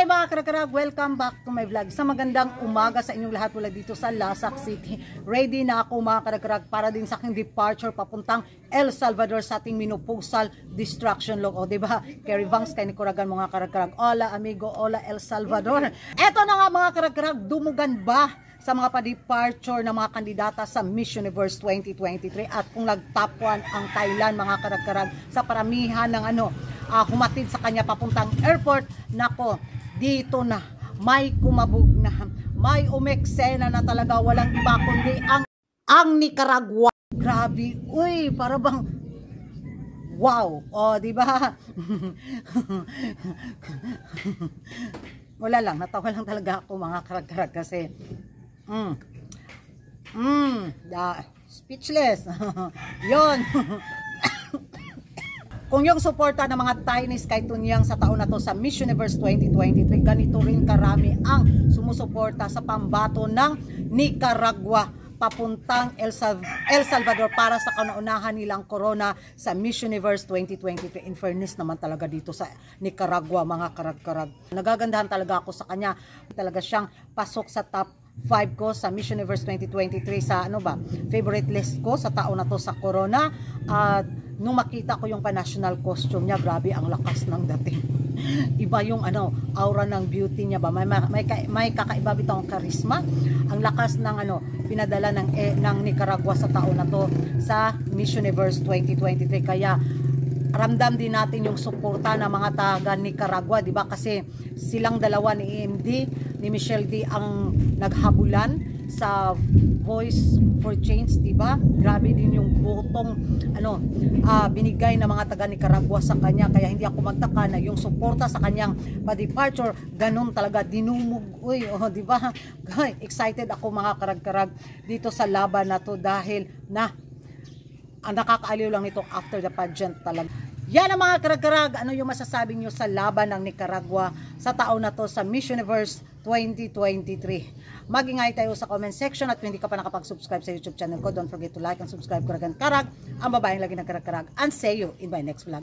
Hi mga karag-karag, welcome back to my vlog. Sa magandang umaga sa inyong lahat mula dito sa Lasak City. Ready na ako mga karag-karag para din sa aking departure papuntang El Salvador sa ating minupusal distraction log. O diba, Kerry Vangs kay Nikuragan mga karag-karag. Hola amigo, hola El Salvador. Eto na nga mga karag-karag, dumugan ba sa mga pa-departure ng mga kandidata sa Miss Universe 2023 at kung nag-top 1 ang Thailand mga karag-karag sa paramihan ng humatid sa kanya papuntang airport. Nako, dito na may kumabog na, may umeksena na talaga, walang iba kundi ang Nicaragua. Grabe, uy, para bang wow, oh, di ba? Wala lang, natawa lang talaga ako mga karag-karag kasi speechless. Yon. Kung yung suporta ng mga Chinese kay Tunyang sa taon na to sa Miss Universe 2023, ganito rin karami ang sumusuporta sa pambato ng Nicaragua papuntang El Salvador para sa kauna-unahan nilang corona sa Miss Universe 2023. In fairness naman talaga dito sa Nicaragua mga karag-karag. Nagagandahan talaga ako sa kanya. Talaga siyang pasok sa top 5 ko sa Miss Universe 2023 sa favorite list ko sa taon na to sa corona. At nung makita ko yung pa-national costume niya, grabe ang lakas ng dating. Iba yung aura ng beauty niya ba. May kakaiba bitong karisma. Ang lakas ng pinadala ng Nicaragua sa taon na to sa Miss Universe 2023. Kaya ramdam din natin yung suporta ng mga taga Nicaragua, di ba? Kasi silang dalawa ni EMD, ni Michelle D ang naghabulan sa Voice for Change, di ba? Grabe din yung botong binigay ng mga taga Nicaragua sa kanya, kaya hindi ako magtaka na yung suporta sa kanyang pa-departure ganun talaga dinumog. Uy, di ba? Excited ako mga karag-karag dito sa laban na to dahil ang nakakaaliw lang nito after the pageant talaga. Yan ang mga karag-karag. Ano yung masasabi nyo sa laban ng Nicaragua sa taon na to sa Miss Universe 2023? Mag-ingay tayo sa comment section at kung hindi ka pa nakapag-subscribe sa YouTube channel ko, don't forget to like and subscribe. Karag-karag, ang babaeng lagi ng karag-karag. And see you in my next vlog.